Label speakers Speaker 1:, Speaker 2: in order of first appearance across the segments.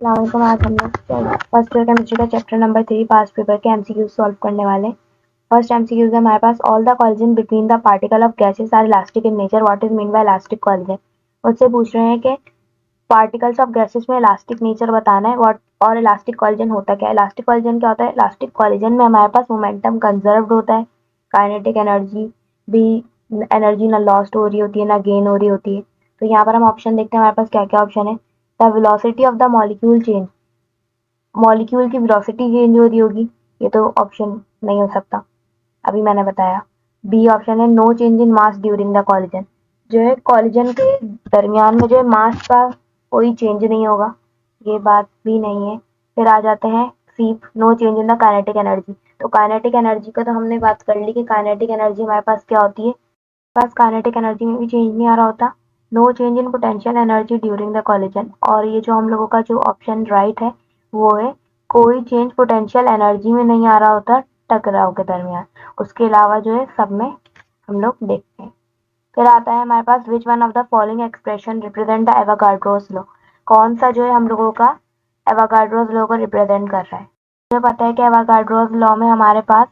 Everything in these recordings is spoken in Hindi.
Speaker 1: अस्सलामुअलैकुम। आज हम लोग फर्स्ट ईयर केमिस्ट्री का चैप्टर नंबर 3 पास्ट पेपर के एमसीक्यूज सॉल्व करने वाले हैं। फर्स्ट एमसीक्यूज है हमारे पास, all the collision between the particle of gases are elastic in nature, what is mean by elastic collision. उससे पूछ रहे हैं कि पार्टिकल्स ऑफ गैसेस में इलास्टिक नेचर बताना है, व्हाट और इलास्टिक कोलिजन होता क्या है। इलास्टिक कोलिजन क्या होता है? इलास्टिक कोलिजन में हमारे पास मोमेंटम कंजर्व्ड होता है, काइनेटिक एनर्जी भी, एनर्जी ना लॉस्ट हो रही होती है ना गेन हो रही होती है। तो यहाँ पर हम ऑप्शन देखते हैं हमारे पास क्या क्या ऑप्शन है। The velocity of the molecule change, molecule की वेलोसिटी चेंज हो रही होगी, ये तो ऑप्शन नहीं हो सकता, अभी मैंने बताया। बी ऑप्शन है no change in mass during the collision, जो है कॉलिजन के दरमियान में जो है मास का कोई चेंज नहीं होगा, ये बात भी नहीं है। फिर आ जाते हैं C, no change in the kinetic energy. तो काइनेटिक एनर्जी का तो हमने बात कर ली कि काइनेटिक एनर्जी हमारे पास क्या होती है, पास काइनेटिक एनर्जी में भी चेंज नहीं आ रहा होता। No change in potential energy during the collision, और ये जो हम लोगों का जो ऑप्शन राइट है वो है कोई चेंज पोटेंशियल एनर्जी में नहीं आ रहा होता टकराव के दरमियान। उसके अलावा जो है सब में हम लोग देखते हैं। फिर आता है हमारे पास which one of the following expression represent the Avogadro's law, कौन सा जो है हम लोगों का एवोगाड्रोस लॉ को रिप्रेजेंट कर रहा है। मुझे पता है कि एवोगाड्रोस लॉ में हमारे पास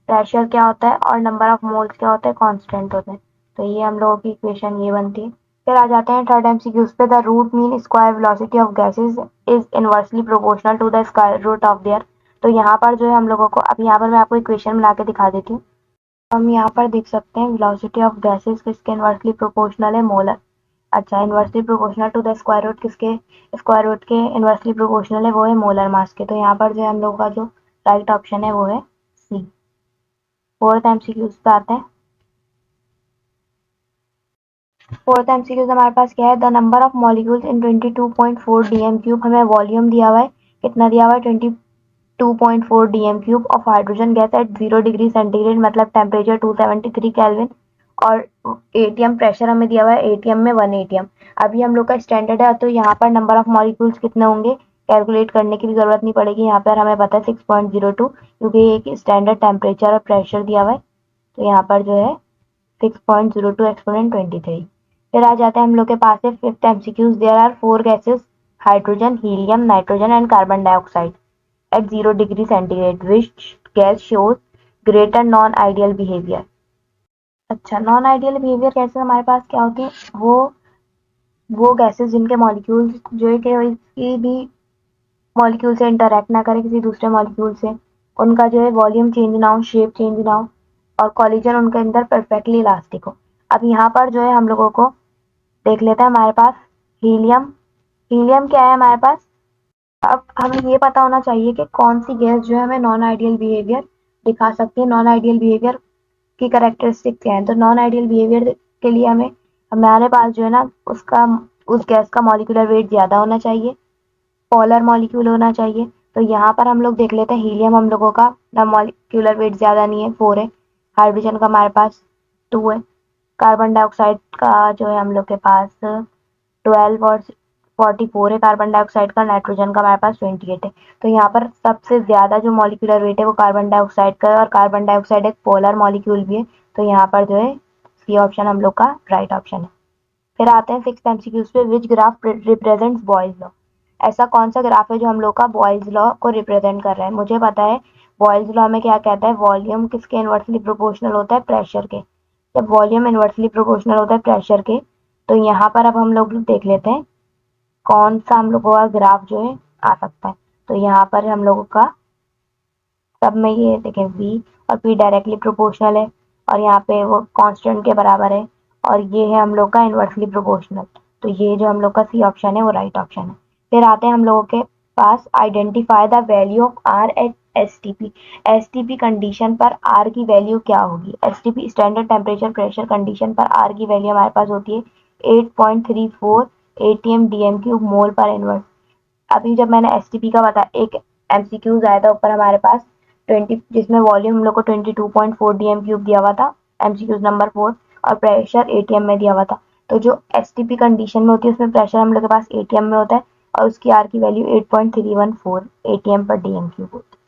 Speaker 1: प्रेशर क्या होता है और नंबर ऑफ मोल्स क्या होता है, कांस्टेंट होते हैं। तो ये हम लोगों की इक्वेशन ये बनती है। फिर आ जाते हैं थर्ड एमसीक्यूज पे, the root mean square velocity of gases is inversely proportional to the square root of their. तो यहाँ पर जो है हम लोगों को, अब यहाँ पर मैं आपको इक्वेशन बना के दिखा देती हूँ। हम यहाँ पर देख सकते हैं वेलोसिटी ऑफ गैसेस किसके इनवर्सली प्रोपोर्शनल है, मोलर। अच्छा, inversely proportional to the square root किसके, स्क्वायर रूट के इनवर्सली प्रोपोर्शनल है, वो है मोलर मास के। तो यहाँ पर जो है हम लोगों का जो राइट ऑप्शन है वो है सी। फोर्थ एमसीक्यूज पे आते हैं। फोर्थ एमसीक्यूज हमारे पास क्या है, the number of molecules in 22.4 DM cube, हमें वॉल्यूम दिया हुआ है, कितना दिया हुआ है 22.4 DM cube of hydrogen gas at 0 degree centigrade, मतलब टेम्परेचर 273 केल्विन, और एटीएम प्रेशर हमें दिया हुआ है एटीएम में 1 एटीएम। अभी हम लोग का स्टैंडर्ड है तो यहाँ पर नंबर ऑफ मॉलिक्यूल्स कितने होंगे कैलकुलेट करने की भी जरूरत नहीं पड़ेगी, यहाँ पर हमें पता है 6.02, क्योंकि एक स्टैंडर्ड टेम्परेचर और प्रेशर दिया हुआ है। तो यहाँ पर जो है 6.02 एक्सपोनेंट 23। फिर आ जाते हैं हम लोग के पास है fifth MCQs, there are 4 gases, hydrogen, helium, nitrogen and carbon dioxide at 0 degree centigrade, which gas shows greater non ideal behaviour. अच्छा, नॉन आइडियल बिहेवियर कैसे हमारे पास क्या होती है, वो गैसेस जिनके मॉलिक्यूल्स जो है कि किसी भी मॉलिक्यूल से इंटरेक्ट ना करे किसी दूसरे मॉलिक्यूल से, उनका जो है वॉल्यूम चेंज ना हो, शेप चेंज ना हो, और कॉलिजन उनके अंदर परफेक्टली इलास्टिक हो। अब यहाँ पर जो है हम लोगों को देख लेते हैं हमारे पास हीलियम, हीलियम क्या है हमारे पास। अब हमें ये पता होना चाहिए कि कौन सी गैस जो है हमें नॉन आइडियल बिहेवियर दिखा सकती है, नॉन आइडियल बिहेवियर की कैरेक्टरिस्टिक क्या है। तो नॉन आइडियल बिहेवियर के लिए हमें, हमारे पास जो है ना उसका, उस गैस का मॉलिक्यूलर वेट ज्यादा होना चाहिए, पोलर मॉलिक्यूल होना चाहिए। तो यहाँ पर हम लोग देख लेते हैं हीलियम हम लोगों का ना मॉलिक्यूलर वेट ज्यादा नहीं है, 4 है। हाइड्रोजन का हमारे पास 2 है। कार्बन डाइऑक्साइड का जो है हम लोग के पास 12 और 44 है कार्बन डाइऑक्साइड का, नाइट्रोजन का हमारे पास 28 है। तो यहाँ पर सबसे ज्यादा जो मॉलिक्यूलर वेट है वो कार्बन डाइऑक्साइड का है, और कार्बन डाइऑक्साइड एक पोलर मॉलिक्यूल भी है। तो यहाँ पर जो है सी ऑप्शन हम लोग का राइट ऑप्शन है। फिर आते हैं सिक्स एमसीक्यूज पे, which graph represents boys law. ऐसा कौन सा ग्राफ है जो हम लोग का बॉयज लॉ को रिप्रेजेंट कर रहा है। मुझे पता है बॉयज लॉ में क्या कहता है, वॉल्यूम किसके इनवर्सली प्रोपोर्शनल होता है, प्रेशर के। जब वॉल्यूम इनवर्सली प्रोपोर्शनल होता है प्रेशर के, तो यहाँ पर अब हम लोग देख लेते हैं कौन सा हम लोगों का ग्राफ जो है आ सकता है। तो यहाँ पर हम लोगों का सब में ये देखें v और p डायरेक्टली प्रोपोर्शनल है, और यहाँ पे वो कांस्टेंट के बराबर है, और ये है हम लोग का इनवर्सली प्रोपोर्शनल। तो ये जो हम लोग का सी ऑप्शन है वो राइट ऑप्शन है। फिर आते हैं हम लोगों के पास, identify the value of R at STP. STP condition पर आर की वैल्यू क्या होगी। STP standard temperature pressure condition पर आर की वैल्यू हमारे पास होती है 8.34 एटीएम डीएम क्यूब मोल पर इनवर्स। अभी जब मैंने एसटीपी का बताया, एक एमसीक्यूज आया था ऊपर हमारे पास 20, जिसमें वॉल्यूम हम लोग को 22.4 डीएम क्यूब दिया हुआ था, एमसीक्यूज नंबर 4, और प्रेशर एटीएम में दिया हुआ था। तो जो एसटीपी कंडीशन में होती है उसमें प्रेशर हम लोग के पास एटीएम में होता है, और उसकी आर की वैल्यू 8.314 एटीएम पर डीएम क्यूब होती है।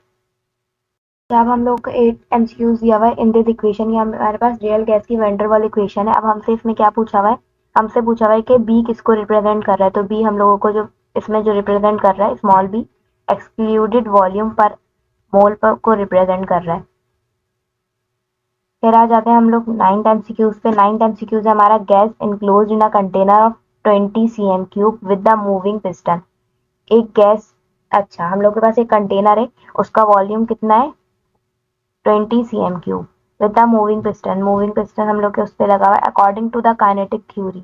Speaker 1: अब हम लोग को 8 एमसीक्यूज दिया हुआ है इन दिस इक्वेशन, ये हमारे पास रियल गैस की वेंडर वाल इक्वेशन है। अब हमसे इसमें क्या पूछा हुआ है, हमसे पूछा हुआ है कि बी किसको रिप्रेजेंट कर रहा है। तो बी हम लोगों को जो इसमें जो रिप्रेजेंट कर रहा है स्मॉल बी एक्सक्लूडेड वॉल्यूम पर मोल पर को रिप्रेजेंट कर रहा है। फिर आ जाते हैं हम लोग 9th एमसीक्यूज पे। 9th एमसीक्यूज है हमारा gas enclosed in a container of 20 cm cube with the moving piston. एक गैस, अच्छा हम लोग के पास एक कंटेनर है, उसका वॉल्यूम कितना है 20 cm cube with the moving piston. Moving piston हम लोग के उस पे लगा हुआ है according to the kinetic theory.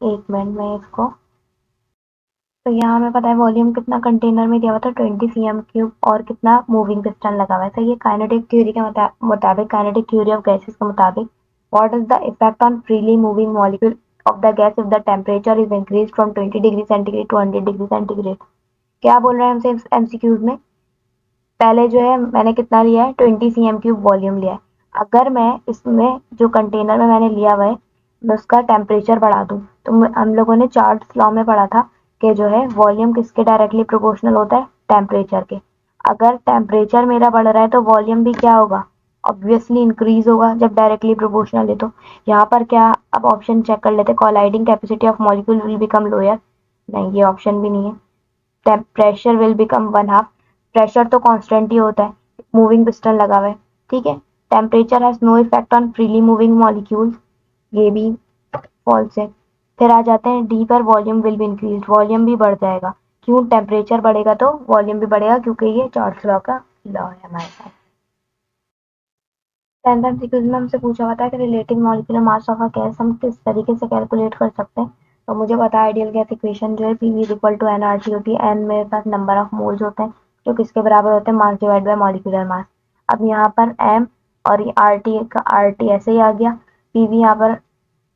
Speaker 1: एक मिनट में इसको, तो यहाँ हमें पता है वॉल्यूम कितना कंटेनर में दिया हुआ था 20 cm क्यूब और कितना मूविंग पिस्टन लगा हुआ है। तो ये काइनेटिक थ्योरी के मुताबिक, काइनेटिक थ्योरी ऑफ गैसेस के मुताबिक, what is the effect on freely moving molecule of the gas if the temperature is increase from 20 degree centigrade to 100 degree centigrade. क्या बोल रहे हैं हमसे एमसीक्यूज में? पहले जो है मैंने कितना लिया है 20 cm क्यूब वॉल्यूम लिया है। अगर मैं इसमें जो कंटेनर में मैंने लिया हुआ है मैं उसका टेम्परेचर बढ़ा दूं, तो हम लोगों ने चार्ल्स लॉ में पढ़ा था कि जो है वॉल्यूम किसके डायरेक्टली प्रोपोर्शनल होता है, टेम्परेचर के। अगर टेम्परेचर मेरा बढ़ रहा है तो वॉल्यूम भी क्या होगा, ऑब्वियसली इंक्रीज होगा जब डायरेक्टली प्रोपोर्शनल है। तो यहाँ पर क्या, अब ऑप्शन चेक कर लेते, colliding capacity of molecule will become lower, नहीं ये ऑप्शन भी नहीं है। Pressure will become one half, pressure तो कांस्टेंट ही होता है, मूविंग पिस्टन लगा हुआ है, ठीक है। Temperature has no effect on freely moving molecules, ये भी फॉल्स है। फिर आ जाते हैं डी पर, volume will be increase, volume भी बढ़ जाएगा। क्यों? टेम्परेचर बढ़ेगा तो वॉल्यूम भी बढ़ेगा, क्योंकि ये चार्ल्स लॉ का लॉ है हमारे पास। 10th एमसीक्यूज में हमसे पूछा हुआ था कि relative molecular mass of a gas हम किस तरीके से कैलकुलेट कर सकते हैं। तो मुझे पता है आइडियल गैस इक्वेशन जो है PV is equal to NRT होती है। एन मेरे पास नंबर ऑफ मोल्स होते हैं जो किसके बराबर होते हैं, mass divide by molecular mass. अब यहाँ पर एम और ये आर टी का आर टी ऐसे ही आ गया, पीवी यहाँ पर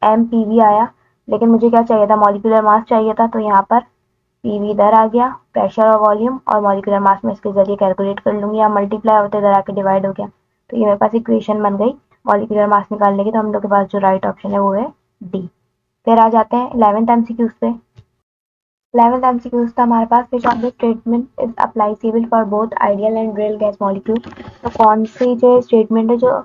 Speaker 1: एम पीवी आया, लेकिन मुझे क्या चाहिए था, मॉलिक्यूलर मास चाहिए था। तो यहाँ पर पीवी इधर आ गया, प्रेशर और वॉल्यूम और मॉलिक्यूलर मास में इसके जरिए कैलकुलेट कर लूंगी, या मल्टीप्लाई होते इधर आके डिवाइड हो गया। तो ये मेरे पास इक्वेशन बन गई मॉलिक्यूलर मास निकालने की। तो हम लोग के पास जो राइट ऑप्शन है वो है डी। फिर आ जाते हैं 11th एमसीक्यूज पे। 11th एमसीक्यूज था हमारे पास, which of the statement is applicable for both ideal and real gas molecule. तो कौन सी जो स्टेटमेंट है जो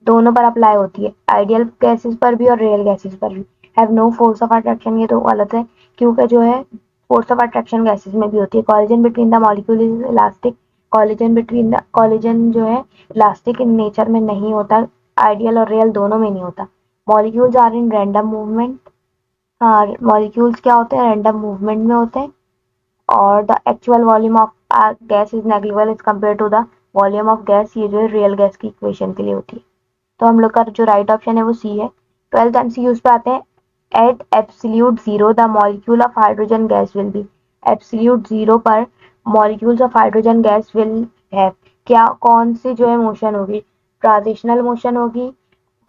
Speaker 1: दोनों पर अप्लाई होती है, आइडियल गैसेस पर भी और रियल गैसेस पर भी। Have no force of attraction, ये तो गलत है, क्योंकि जो है फोर्स ऑफ अट्रैक्शन गैसेस में भी होती है। Collision between the molecule is elastic, collision जो है इलास्टिक इन नेचर में नहीं होता, आइडियल और रियल दोनों में नहीं होता। Molecules are in random movement, हाँ मॉलिक्यूल्स क्या होते हैं, रैंडम मूवमेंट में होते हैं। और the actual volume of gas is negligible as compare to the volume of gas, ये जो है रियल गैस की इक्वेशन के लिए होती है। तो हम लोग का जो राइट ऑप्शन है वो सी है। 12th एमसीक्यूज पे आते हैं। At absolute zero the molecule of hydrogen gas will be, absolute zero पर molecules of hydrogen gas will have, क्या कौन सी जो है मोशन होगी, ट्रांजिशनल मोशन होगी,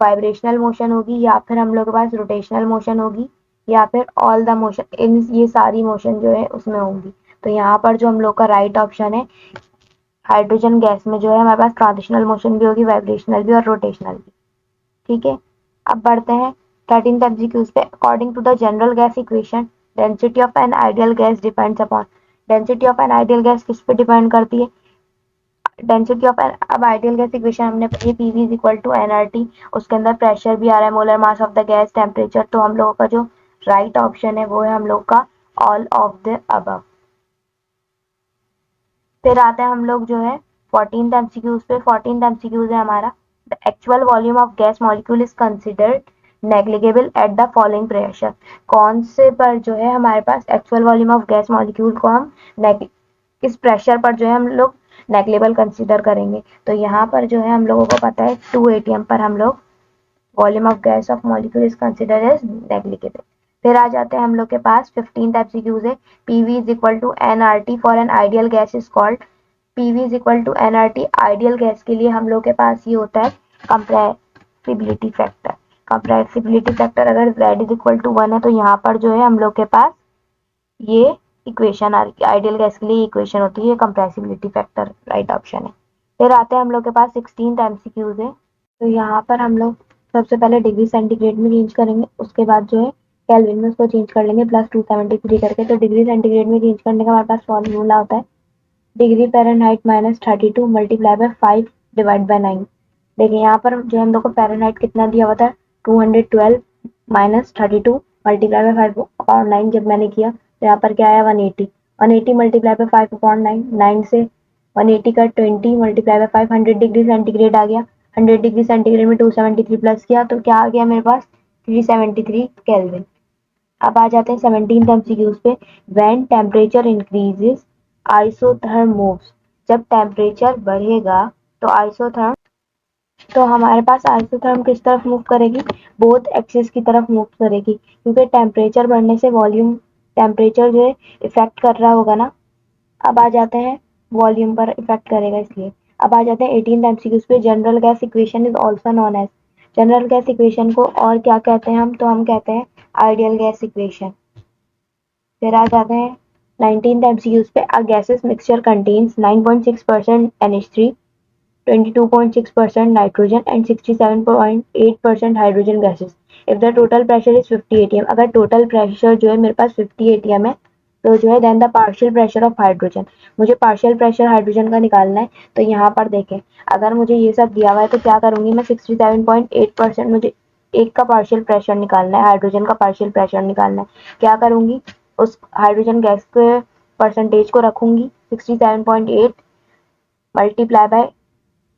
Speaker 1: वाइब्रेशनल मोशन होगी, या फिर हम लोग के पास रोटेशनल मोशन होगी, या फिर ऑल द मोशन, इन ये सारी मोशन जो है उसमें होंगी। तो यहाँ पर जो हम लोग का राइट ऑप्शन है, हाइड्रोजन गैस में जो है हमारे पास ट्रांजिशनल मोशन भी होगी, वाइब्रेशनल भी और रोटेशनल भी, ठीक है। अब बढ़ते हैं 13th एमसीक्यूज पे। According to the general gas equation, density of an ideal gas depends upon, density of an ideal gas किस पे डिपेंड करती है, डेंसिटी ऑफ एन, अब आइडियल गैस इक्वेशन हमने पढ़ी PV is equal to nRT, उसके अंदर प्रेशर भी आ रहा है, molar mass of the gas, temperature. तो हम लोगों का जो राइट ऑप्शन है वो है हम लोग का ऑल ऑफ द अबव। फिर आते हैं हम लोग जो है 14th एमसीक्यूज पे। 14th एमसीक्यूज है हमारा, the actual volume of gas molecule is considered negligible at the following pressure. कौन से पर जो है हमारे पास actual volume of gas molecule को हम किस प्रेशर पर जो है हम लोग नेग्लिजिबल कंसिडर करेंगे। तो यहाँ पर जो है हम लोगों को पता है 2 atm पर हम लोग volume of gas of molecule is consider as negligible. फिर आ जाते हैं हम लोग के पास 15th एमसीक्यूज है। PV is equal to nRT for an ideal gas is called, PV is equal to nRT ideal gas के लिए हम लोग के पास ये होता है कंप्रेसिबिलिटी फैक्टर। कंप्रेसिबिलिटी फैक्टर अगर z इज इक्वल टू 1 है तो यहाँ पर जो है हम लोग के पास ये इक्वेशन आइडियल गैस के लिए इक्वेशन होती है, कंप्रेसिबिलिटी फैक्टर राइट ऑप्शन है। फिर आते हैं हम लोग के पास 16th एमसीक्यूज है। तो यहाँ पर हम लोग सबसे पहले डिग्री सेंटीग्रेड में चेंज करेंगे, उसके बाद जो है केल्विन में उसको चेंज कर लेंगे +273 करके। तो डिग्री सेंटीग्रेड में चेंज करने का हमारे पास फॉर्मूला होता है degree Fahrenheit -32 multiply by 5 divide by 9। देखिए यहाँ पर जो हम लोग को फ़ारेनहाइट कितना दिया हुआ था 212 -32 मल्टीप्लाई बाय 5/9 जब मैंने किया तो यहाँ पर क्या आया 180। 180 मल्टीप्लाई बाय 5/9, 9 से 180 का 20 मल्टीप्लाई बाय 5, 100 डिग्री सेंटीग्रेड आ गया। 100 डिग्री सेंटीग्रेड में 273 प्लस किया तो क्या आ गया मेरे पास 373 केल्विन। अब आ जाते हैं 17th एमसीक्यूज पे। When temperature increases isotherm moves. जब टेम्परेचर बढ़ेगा तो आइसोथर्म तो हमारे पास आइसोथर्म किस तरफ मूव करेगी, बोथ एक्सिस की तरफ मूव करेगी, क्योंकि टेम्परेचर बढ़ने से वॉल्यूम टेम्परेचर जो है इफेक्ट कर रहा होगा ना। अब आ जाते हैं वॉल्यूम पर इफेक्ट करेगा इसलिए। अब आ जाते हैं 18th एमसीक्यूज पे। General gas equation is also known as. General gas equation को और क्या कहते हैं हम, तो हम कहते हैं आइडियल गैस इक्वेशन। फिर आ जाते हैं 19th एमसीक्यूज पे। अ gases mixture contains 9.6% NH3, 22.6% nitrogen and 67.8% hydrogen gases. If the total pressure is 50 atm, अगर टोटल प्रेशर जो है मेरे पास 50 atm है तो जो है then the partial pressure of hydrogen. मुझे पार्शियल प्रेशर हाइड्रोजन का निकालना है। तो यहाँ पर देखें, अगर मुझे ये सब दिया हुआ है तो क्या करूंगी मैं 67.8%, मुझे एक का पार्शियल प्रेशर निकालना है, हाइड्रोजन का पार्शियल प्रेशर निकालना है। क्या करूंगी, उस हाइड्रोजन गैस के परसेंटेज को रखूंगी 67.8 मल्टीप्लाई बाय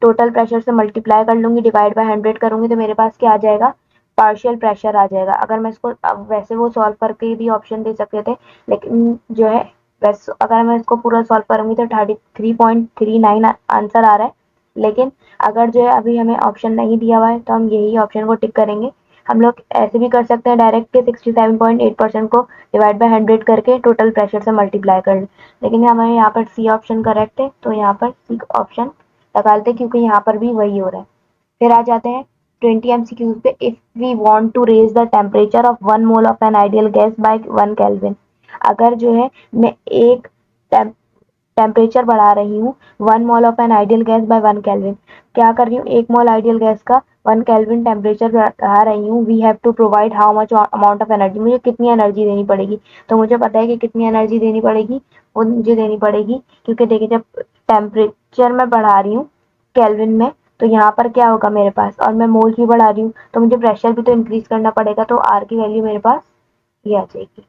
Speaker 1: टोटल प्रेशर से मल्टीप्लाई कर लूंगी, डिवाइड बाय 100 करूंगी तो मेरे पास क्या आ जाएगा, पार्शियल प्रेशर आ जाएगा। अगर मैं इसको वैसे वो सॉल्व करके भी ऑप्शन दे सकते थे, लेकिन जो है वैसे अगर मैं इसको पूरा सॉल्व करूंगी तो 33.39 आंसर आ रहा है। लेकिन अगर जो है अभी हमें ऑप्शन नहीं दिया हुआ है तो हम यही ऑप्शन को टिक करेंगे। हम लोग ऐसे भी कर सकते हैं डायरेक्ट के 67.8% को डिवाइड बाय 100 करके टोटल प्रेशर से मल्टीप्लाई कर, लेकिन हमें यहाँ पर सी ऑप्शन करेक्ट है तो यहाँ पर सी ऑप्शन निकालते क्योंकि यहाँ पर भी वही हो रहा है। फिर आ जाते हैं 20 एमसीक्यूज पे। If we want to raise the temperature of 1 mole of an ideal gas by 1 kelvin. अगर जो है मैं एक टेम्परेचर बढ़ा रही हूँ 1 mole of an ideal gas by 1 kelvin, क्या कर रही हूँ 1 मोल आइडियल गैस का 1 केल्विन टेम्परेचर बढ़ा रही हूँ। We have to provide how much amount of energy, मुझे कितनी एनर्जी देनी पड़ेगी। तो मुझे पता है कि कितनी एनर्जी देनी पड़ेगी, वो मुझे देनी पड़ेगी क्योंकि देखिए जब टेम्परेचर मैं बढ़ा रही हूँ केल्विन में तो यहाँ पर क्या होगा मेरे पास, और मैं मोल्स भी बढ़ा रही हूँ तो मुझे प्रेशर भी तो इंक्रीज करना पड़ेगा, तो आर की वैल्यू मेरे पास ये आ जाएगी।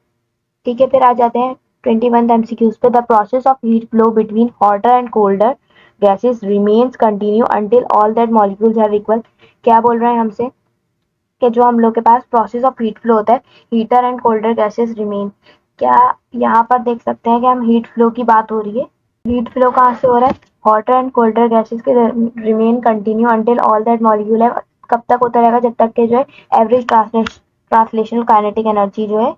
Speaker 1: ठीक है, फिर आ जाते हैं 21 एमसीक्यूज पे। The process of heat flow between hotter and colder gases remains continue until all that molecules have equal. क्या बोल रहे हैं हमसे कि जो हम लोग के पास प्रोसेस ऑफ हीट फ्लो होता है, heater and colder gases remain. क्या यहाँ पर देख सकते हैं कि हम हीट फ्लो की बात हो रही है। हीट फ्लो कहाँ से हो रहा है, हॉटर एंड कोल्डर गैसेस के remain continue until all that molecule है। कब तक होता रहेगा, जब तक के जो है एवरेज ट्रांसलेशनल काइनेटिक एनर्जी जो है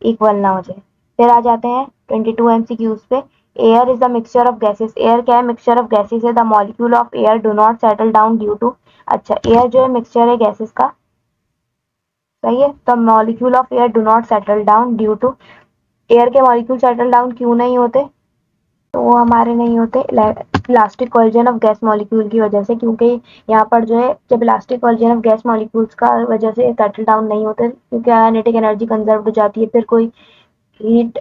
Speaker 1: इक्वल ना हो जाए। फिर आ जाते हैं 22 एमसीक्यूज पे। Air is the mixture of gases. Air क्या है, मिक्सचर ऑफ गैसेस है। The molecule of air do not settle down due to. अच्छा, एयर जो है मिक्सचर है गैसेस का, सही है। The molecule of air do not settle down due to. Air के मॉलिक्यूल सेटल डाउन क्यों नहीं होते, तो वो हमारे नहीं होते elastic collision of gas molecule की वजह से, क्योंकि यहाँ पर जो है जब elastic collision of gas molecules का वजह से सेटल डाउन नहीं होते क्योंकि काइनेटिक एनर्जी कंजर्व हो जाती है, फिर कोई हीट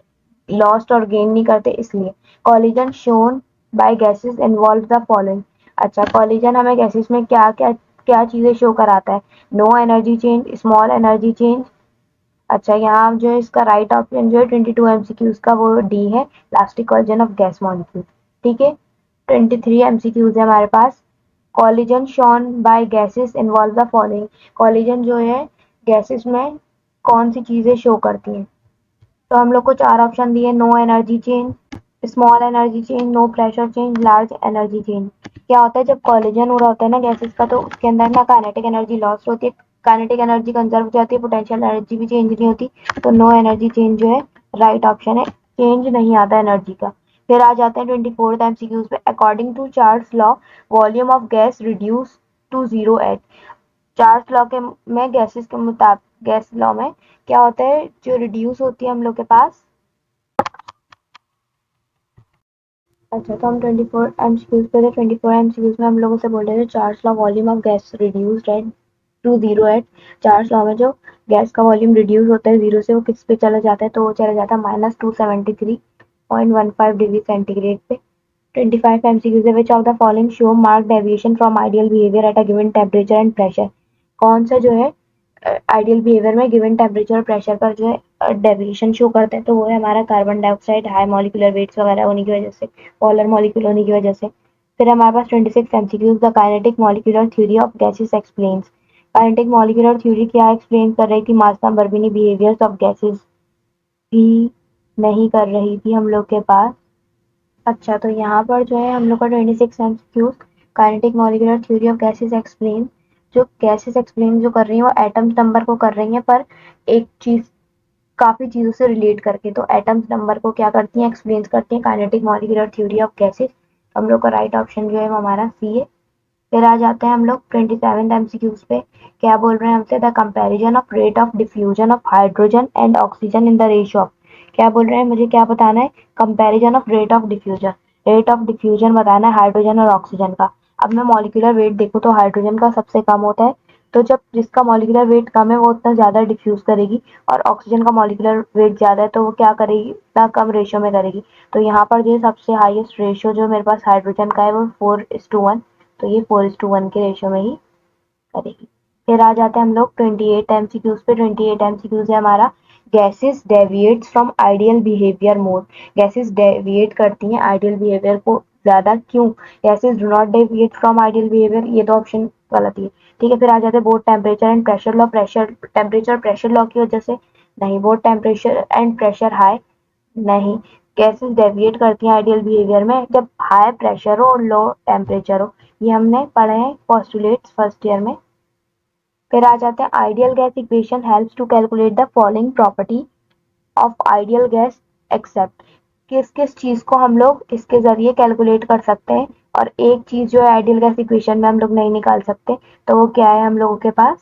Speaker 1: लॉस्ट और गेन नहीं करते इसलिए। Collision shown by gases involve the following. अच्छा, कॉलिजन हमें गैसेस में क्या क्या क्या चीजें शो कराता है, no energy change, small energy change. अच्छा, यहाँ जो है इसका राइट ऑप्शन जो है 22 एमसीक्यूज का वो डी है, elastic collision of gas molecule. ठीक है, 23 एमसीक्यूज है हमारे पास। Collision shown by gases involve the following. Collision जो है गैसेस में कौन सी चीजें शो करती हैं, तो हम लोग को चार ऑप्शन दिए, no energy change, small energy change, no pressure change, large energy change. क्या होता है जब कॉलिजन हो रहा होता है ना गैसेस का, तो उसके अंदर ना काइनेटिक एनर्जी लॉस होती है, काइनेटिक एनर्जी कंजर्व हो जाती है, पोटेंशियल एनर्जी भी चेंज नहीं होती, तो नो एनर्जी चेंज जो है राइट ऑप्शन है, चेंज नहीं आता एनर्जी का। फिर आ जाते हैं 24th एमसीक्यूज पे। According to Charles law volume of gas reduce to zero at. Charles law के में गैसेस के मुताबिक गैस लॉ में क्या होता है, जो रिड्यूस होती है हम लोग के पास। अच्छा, तो हम 24 एमसीक्यूज पे थे। 24 एमसीक्यूज में हम लोगों से बोल रहे थे Charles law volume of gas reduced at to zero at. Charles law में जो गैस का वॉल्यूम रिड्यूस होता है जीरो से, वो किस पे चला जाता है, तो वो चला जाता है -273.15 डिग्री सेंटीग्रेड पे। 25 एमसीक्यूज है। विच of the following show mark deviation from ideal behaviour at a given temperature and pressure. कौन सा जो है आइडियल बिहेवियर में गिवन टेम्परेचर और प्रेशर पर जो है डेविएशन शो करता है, तो वो है हमारा carbon dioxide high molecular weights वगैरह होने की वजह से, पोलर मॉलिक्यूल होने की वजह से। फिर हमारे पास 26 MCQs the kinetic molecular theory of gases explains. Kinetic molecular theory क्या एक्सप्लेन कर रही थी? मास नंबर भी नहीं, बिहेवियर्स ऑफ गैसेस भी नहीं कर रही थी हम लोग के पास। अच्छा, तो यहाँ पर जो है हम लोग का 26 MCQs kinetic molecular theory of gases explain, जो गैसेस एक्सप्लेन जो कर रही है वो एटम्स नंबर को कर रही है, पर एक चीज काफी चीजों से रिलेट करके। तो एटम्स नंबर को क्या करती हैं? एक्सप्लेन करती हैं kinetic molecular theory of gases. हम लोग का राइट ऑप्शन जो है वो हमारा सी है। फिर आ जाते हैं हम लोग 27 एमसीक्यूज पे। क्या बोल रहे हैं हमसे? The comparison of rate of diffusion of hydrogen and oxygen in the ratio of. क्या बोल रहे हैं? मुझे क्या बताना है? Comparison of rate of diffusion. Rate of diffusion बताना है हाइड्रोजन और ऑक्सीजन का। अब मैं मॉलिक्यूलर वेट देखूँ तो हाइड्रोजन का सबसे कम होता है, तो जब जिसका मॉलिक्यूलर वेट कम है वो उतना ज्यादा डिफ्यूज करेगी, और ऑक्सीजन का मॉलिक्यूलर वेट ज्यादा है तो वो क्या करेगी? इतना कम रेशियो में करेगी। तो यहाँ पर जो सबसे हाईएस्ट रेशियो जो मेरे पास हाइड्रोजन का है वो 4:1, तो ये 4:1 के रेशियो में ही करेगी। फिर आ जाते हैं हम लोग 28 एमसीक्यूज पे। 28 एमसीक्यूज है हमारा gases deviates from ideal behaviour more. Gases deviate करती हैं आइडियल बिहेवियर को ज्यादा, क्यों? Gases do not deviate from ideal behaviour, ये तो ऑप्शन गलत ही है। ठीक है, फिर आ जाते हैं both temperature and pressure law. Pressure temperature pressure law की वजह से नहीं, both temperature and pressure high नहीं। गैसेस डेविएट करती हैं आइडियल बिहेवियर में जब हाई प्रेशर हो और लो टेम्परेचर हो, ये हमने पढ़े हैं पोस्टुलेट्स फर्स्ट ईयर में। फिर आ जाते हैं ideal gas equation helps to calculate the following property of ideal gas except. किस किस चीज को हम लोग इसके जरिए कैलकुलेट कर सकते हैं, और एक चीज जो है आइडियल गैस इक्वेशन में हम लोग नहीं निकाल सकते, तो वो क्या है हम लोगों के पास?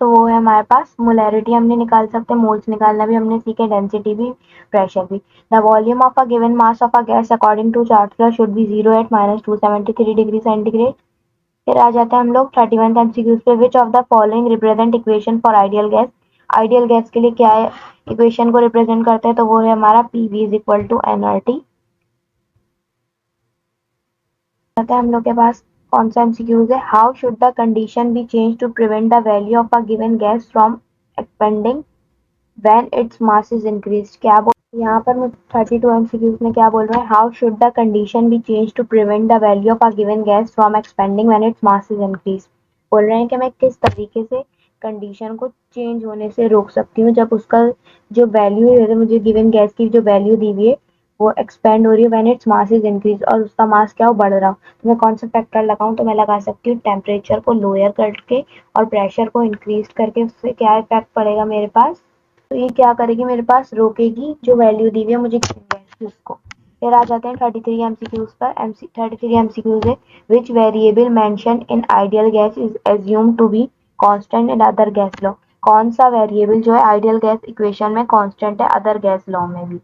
Speaker 1: तो वो है हमारे पास मोलैरिटी हमने निकाल सकते हैं, मोल्स निकालना भी हमने सीखे, डेंसिटी भी, प्रेशर भी। The volume of a given mass of a gas according to chart should be 0 at -273 degree centigrade. फिर आ जाते हैं हम लोग 31 एमसीक्यूज पे। Which of the following represent equation for ideal gas? Ideal gas के लिए क्या है इक्वेशन को रिप्रेजेंट करते हैं? तो वो है हमारा PV is equal to nRT. आता है हम लोग के पास कौन सा एमसीक्यूज है? How should the condition be change to prevent the value of a given gas from expanding when its mass is increased. क्या बोल यहाँ पर मैं 32 एमसीक्यूज में क्या बोल रहा है? How should the condition be change to prevent the value of a given gas from expanding when its mass is increase. बोल रहे हैं कि मैं किस तरीके से कंडीशन को चेंज होने से रोक सकती हूँ जब उसका जो वैल्यू है, मुझे गिवन गैस की जो वैल्यू दी हुई है वो एक्सपेंड हो रही है when its mass is increase, और उसका मास क्या हो? बढ़ रहा हो। तो मैं कौन सा फैक्टर लगाऊं? तो मैं लगा सकती हूँ टेम्परेचर को लोअर करके और प्रेशर को इंक्रीज करके। उससे क्या इफेक्ट पड़ेगा मेरे पास? तो ये क्या करेगी मेरे पास? रोकेगी जो वैल्यू दी हुई है मुझे उसको। फिर आ जाते हैं 33 एमसीक्यूज पर। 33 एमसीक्यूज है which variable mention in ideal gas is assume to be constant in other gas law. कौन सा वेरिएबल जो है आइडियल गैस इक्वेशन में कांस्टेंट है अदर गैस लॉ में भी?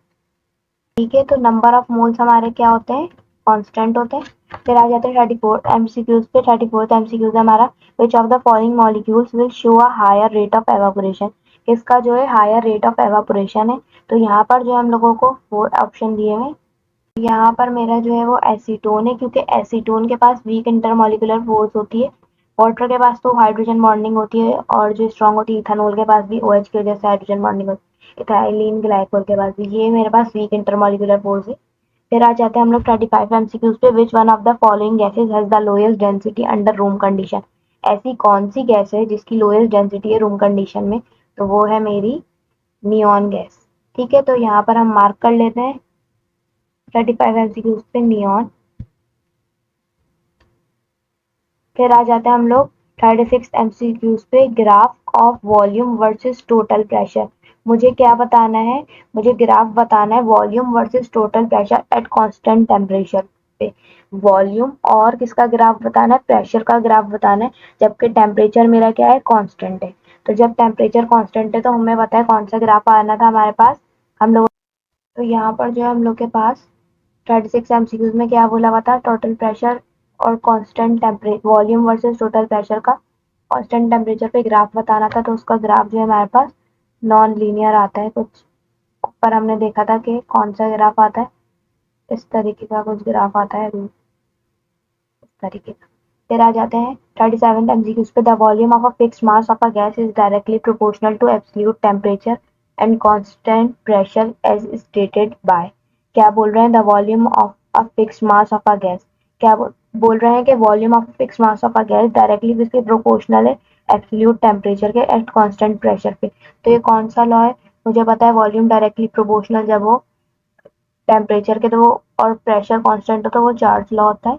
Speaker 1: ठीक है, तो नंबर ऑफ मोल्स हमारे क्या होते हैं? कांस्टेंट होते हैं। फिर आ जाते हैं 34 एमसीक्यूज पे। 34th एमसीक्यूज हमारा which of the following molecules will show a higher rate of evaporation. किसका जो है हायर रेट ऑफ एवापोरेशन है? तो यहाँ पर जो हम लोगों को 4 ऑप्शन दिए हुए। यहाँ पर मेरा जो है वो एसीटोन है, क्योंकि एसीटोन के पास वीक इंटरमॉलिक्यूलर फोर्स होती है। वाटर के पास तो हाइड्रोजन बॉन्डिंग होती है, और जो स्ट्रॉन्ग होती है इथेनॉल के पास भी OH की वजह से हाइड्रोजन बॉन्डिंग होती है। इथाइलिन ग्लाइकोल के पास भी ये मेरे पास वीक इंटरमॉलिक्यूलर फोर्स है। फिर आ जाते हैं हम लोग 35 एमसीक्यूज पे। विच one of the following gases has the lowest density under room condition. ऐसी कौन सी गैस है जिसकी लोएस्ट डेंसिटी है रूम कंडीशन में? तो वो है मेरी नियॉन गैस। ठीक है, तो यहाँ पर हम मार्क कर लेते हैं 35 एमसीक्यूज पे नियॉन। फिर आ जाते हैं हम लोग 36 एमसीक्यूज पे। Graph of volume versus total pressure. मुझे क्या बताना है? मुझे ग्राफ बताना है volume versus total pressure at constant temperature पे। वॉल्यूम और किसका ग्राफ बताना है? प्रेशर का ग्राफ बताना है, जबकि टेम्परेचर मेरा क्या है? कांस्टेंट है। तो जब टेम्परेचर कांस्टेंट है तो हमें पता है कौन सा ग्राफ आना था हमारे पास हम लोग। तो यहाँ पर जो है हम लोग के पास 36 एमसीक्यूज में क्या बोला हुआ था? टोटल प्रेशर और constant temperature, volume versus total pressure का कांस्टेंट टेम्परेचर पे ग्राफ बताना था। तो उसका ग्राफ जो है हमारे पास नॉन लीनियर आता है कुछ। ऊपर हमने देखा था कि कौन सा ग्राफ आता है, इस तरीके का कुछ ग्राफ आता है, इस तरीके का। फिर आ जाते हैं 37th MCQ पे। The volume of a fixed mass of a gas is directly proportional to absolute temperature and constant pressure as stated by. क्या बोल रहे हैं? The volume of a fixed mass of a gas. क्या बोल रहे हैं कि volume of fixed mass of a gas directly किसके प्रोपोर्शनल है? एब्सोल्यूट टेम्परेचर के एट कांस्टेंट प्रेशर पे। तो ये कौन सा लॉ है? मुझे पता है वॉल्यूम डायरेक्टली प्रोपोर्शनल जब हो टेम्परेचर के तो वो और प्रेशर कांस्टेंट हो तो वो चार्ज लॉ होता है।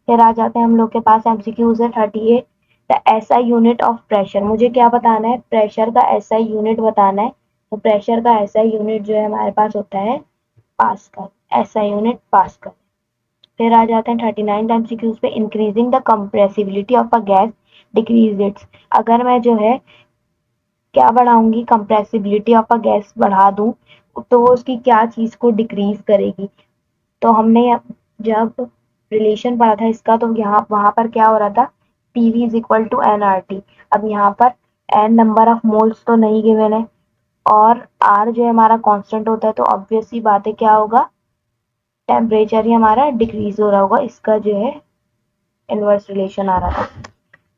Speaker 1: फिर आ जाते हैं हम लोग के पास एमसीक्यूज है 38। The SI unit of pressure. मुझे क्या बताना है? प्रेशर का एसआई यूनिट बताना है। तो प्रेशर का एसआई यूनिट जो है हमारे पास होता है पास्कल। SI unit pascal. फिर आ जाते हैं 39 एमसीक्यूज पे। Increasing the compressibility of a gas decrease its. अगर मैं जो है क्या बढ़ाऊंगी? कंप्रेसिबिलिटी ऑफ अ गैस बढ़ा दूं तो वो उसकी क्या चीज को डिक्रीज करेगी? तो हमने जब रिलेशन पढ़ा था इसका तो यहाँ वहां पर क्या हो रहा था? PV is equal to n R T. अब यहाँ पर एन नंबर ऑफ मोल्स तो नहीं गिवन है और आर जो है हमारा कांस्टेंट होता है तो ऑब्वियस सी बात है क्या होगा? टेम्परेचर ही हमारा डिक्रीज हो रहा होगा। इसका जो है इनवर्स रिलेशन आ रहा था।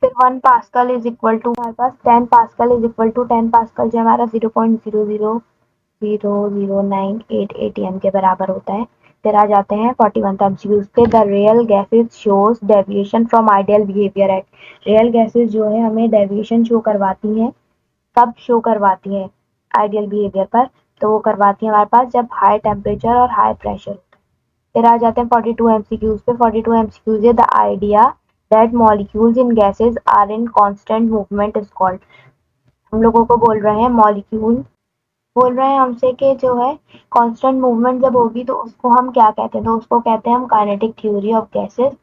Speaker 1: फिर 1 पास्कल इज इक्वल टू हमारे पास 10 pascal is equal to 10 pascal जो हमारा 0.000988 एटीएम के बराबर होता है। फिर आ जाते हैं 41 एमसीक्यूज पे। The real gases shows deviation from ideal behaviour eight. Real gases जो है हमें डेविएशन शो करवाती हैं। कब शो करवाती हैं? आइडियल बिहेवियर पर। तो वो करवाती है हमारे पास जब हाई टेम्परेचर और हाई प्रेशर। फिर आ जाते हैं 42 एमसीक्यूज पे। 42 एमसीक्यूज है the idea that molecules in gases are in constant movement is called. हम लोगों को बोल रहे हैं मॉलिक्यूल बोल रहे हैं हमसे कि जो है कांस्टेंट मूवमेंट जब होगी तो उसको हम क्या कहते हैं? तो उसको कहते हैं हम काइनेटिक थ्योरी ऑफ गैसेस।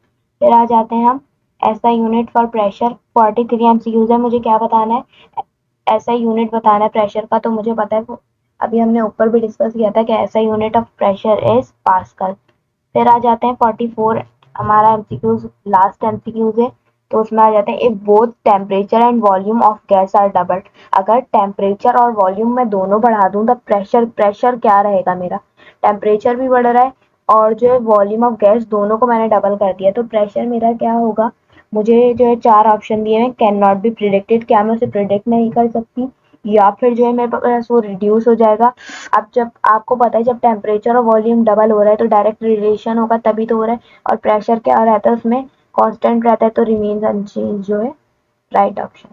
Speaker 1: फिर आ जाते हैं हम ऐसा यूनिट फॉर प्रेशर। 43 एमसीक्यूज है। मुझे क्या बताना है? ऐसा यूनिट बताना है प्रेशर का। तो मुझे पता है अभी हमने ऊपर भी डिस्कस किया था कि ऐसा unit of pressure is pascal. फिर आ जाते हैं 44 हमारा एमसीक्यूज लास्ट एमसीक्यूज है। तो उसमें आ जाते हैं if both temperature and volume of gas are doubled. अगर टेम्परेचर और वॉल्यूम में दोनों बढ़ा दूं तो प्रेशर प्रेशर क्या रहेगा मेरा? टेम्परेचर भी बढ़ रहा है और जो है वॉल्यूम ऑफ गैस दोनों को मैंने डबल कर दिया तो प्रेशर मेरा क्या होगा? मुझे जो है 4 ऑप्शन दिए हैं। Can not be predicted. क्या मैं उसे प्रिडिक्ट नहीं कर सकती? या फिर जो है मेरे पास वो रिड्यूस हो जाएगा। अब जब आपको पता है जब टेम्परेचर और वॉल्यूम डबल हो रहा है तो डायरेक्ट रिलेशन होगा तभी तो हो रहा है। और प्रेशर क्या रहता है उसमें? कांस्टेंट रहता है तो रिमेन्स अनचेंज जो है राइट ऑप्शन।